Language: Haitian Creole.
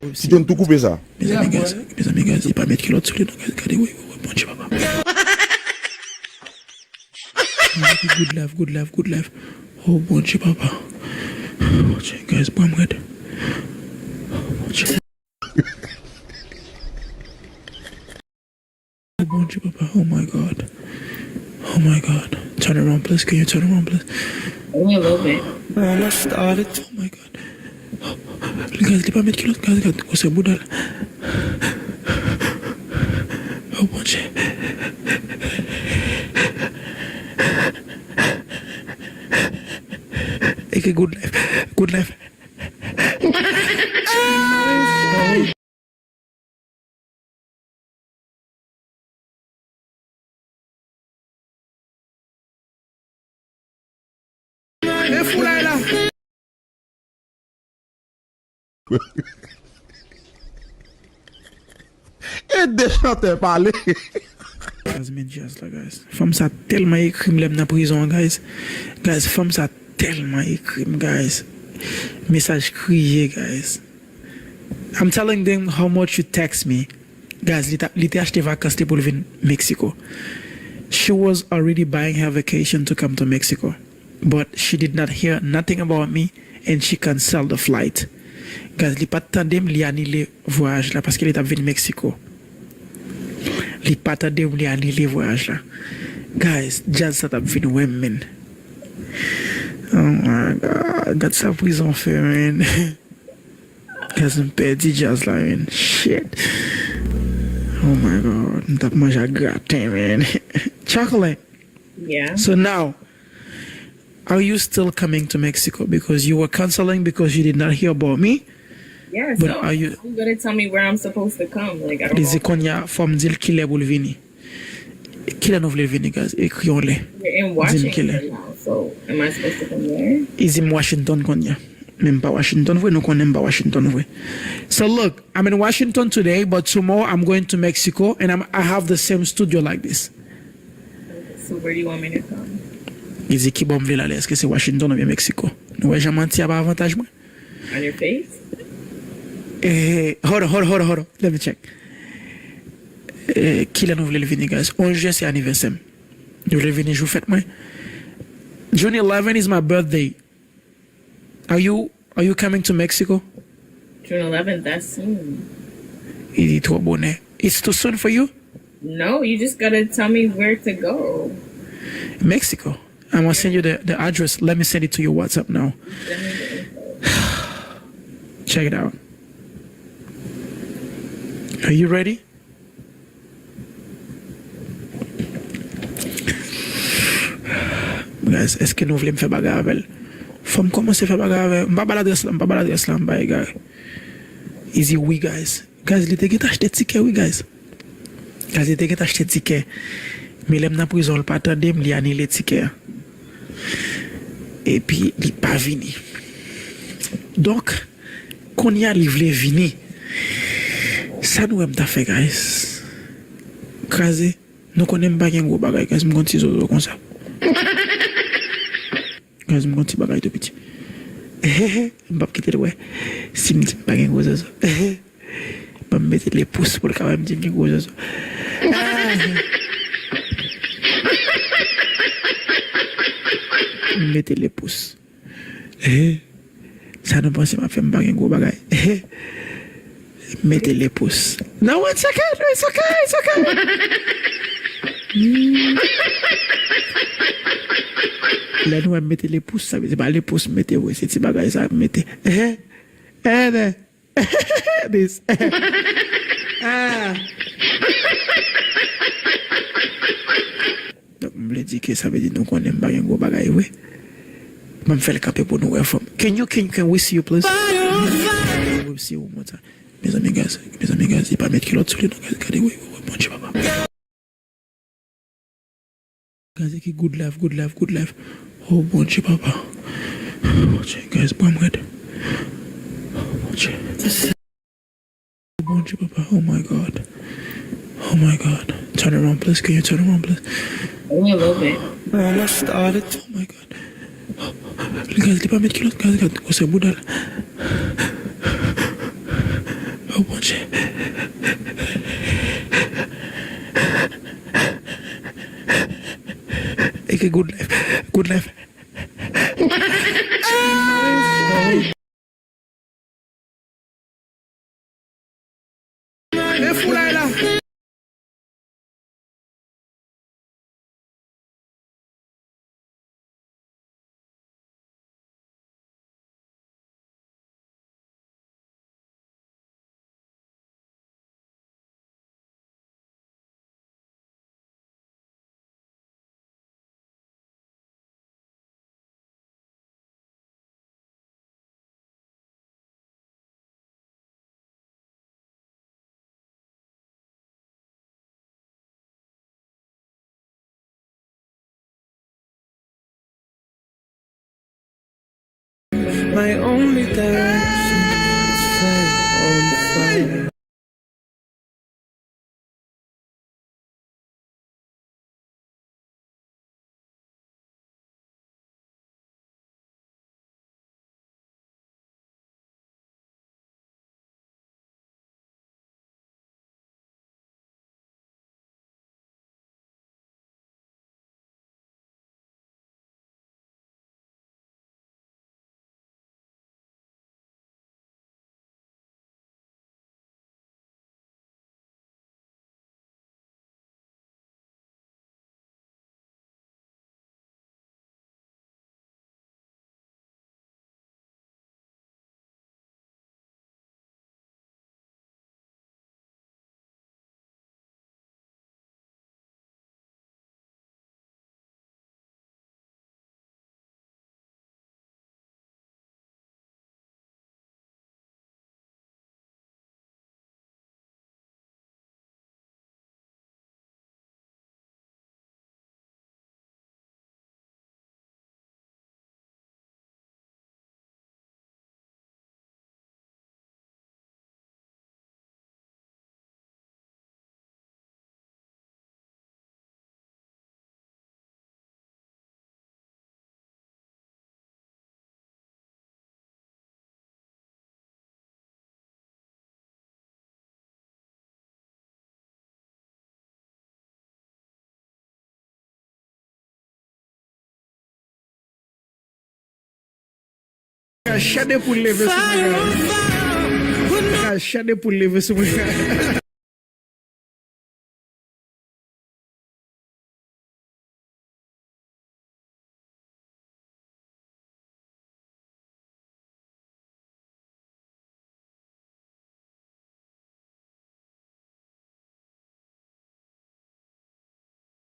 Tu donnes tout couper ça. Mes amis, gaz, il pas mettre culotte sur les noms, regardez, oui, bon Dieu, papa. Good life. Oh, bon Dieu, papa. Bon Dieu, guys, bois Rèd. Bon Dieu. Oh, bon Dieu, papa. Oh my God. Turn around, please. Can you turn around, please? Only a little bit. I started. Oh my God. Guys, il pas mettre culotte, guys, c'est boudal. Oh, bon Dieu. Okay, good life. Et des chanteurs parler. Jazz là, guys. Femme ça tellement écrit dans la prison, guys. Femme ça tellement écrit, guys. Message crié, guys. I'm telling them how much you text me. Guys, l'été acheté vacances pour venir Mexico. She was already buying her vacation to come to Mexico. But she did not hear nothing about me and she canceled the flight. Guys, li pas tandem li annulé voyage là parce qu'elle est à venir Mexico. Li pas tandem li annulé voyage là. Guys, Jazz ça t'a venir women. Oh my God, got sa prison fait, man. Guys, I'm perdu Jazz là, man. Shit. Oh my God, m'tap mangé gratin, man. Chocolate. Yeah. So now, are you still coming to Mexico because you were canceling because you did not hear about me? Yeah, But so are you? you gonna tell me where I'm supposed to come? Like, I don't Les know. éconia femme dit qu'il est pour le venir. Qui l'a nous voulu venir, guys? Écrions-le. You're in Washington now, so am I supposed to come there? Is in Washington, konya. Même pas Washington, we no connaît pas Washington, we. So look, I'm in Washington today, but tomorrow I'm going to Mexico, and I have the same studio like this. So where do you want me to come? Il dit qui bon veut aller, est-ce que c'est Washington ou bien Mexico? Ouais, j'ai menti à pas avantage moi. On your face? Hold on. Let me check. Qui l'a nous voulu venir, guys? 11 juillet, c'est anniversaire. Je voulais venir, je vous fête, moi. June 11 is my birthday. Are you coming to Mexico? June 11th, that's soon. Il dit trop bonnet. It's too soon for you? No, you just gotta tell me where to go. Mexico. I'm gonna send you the address. Let me send it to your WhatsApp now. Send me the info. Check it out. Are you ready? Guys, est-ce que nous voulons faire bagarre avec elle? Faut me commencer à faire bagarre avec elle. M'pas l'adresse là, m'pas gars. Easy, oui, guys. Guys, il était acheté ticket, oui, guys. Guys, il était acheté ticket. Mais l'aime dans prison, le pas attendé, il a annulé ticket. Et puis, il pas venu. Donc, quand il a livré vini, ça nous aime ta fait, guys. Crasé, nous connaissons pas un gros bagay, guys, nous continuons comme ça. Guys, nous continuons bagay tout petit. Je vais quitter le ouais. Si je ne dis pas un gros zozo. Je vais mettre les pouces pour quand même dire un gros zozo. Mettez les pouces. Ça ne pense pas faire un gros bagay. Mettez les pouces. No, it's okay. Là, nous mettez les pouces, ça veut dire pas les pouces, mettez, oui, c'est petit bagay, ça, mettez. This. Donc, je me dis que ça veut dire nous qu'on aime pas un gros bagay, oui. Je me fais le camper pour nous. Can we see you, please? We see you one more time. Mes amis, gars, il pas mettre culotte sur les noms, regardez, oui, bon Dieu, papa. Guys, qui good life. Oh, bon Dieu, papa. Bon Dieu, guys, bois Rèd. Bon Dieu. Bon Dieu, papa. Oh my God. Turn around, please. Can you turn around, please? Only a little bit. I started. Oh my God. Guys, il pas mettre culotte, guys, c'est boudal. Oh mon Dieu. Okay, good life. Good life. My only direction is fire on fire. Chade pour lever ce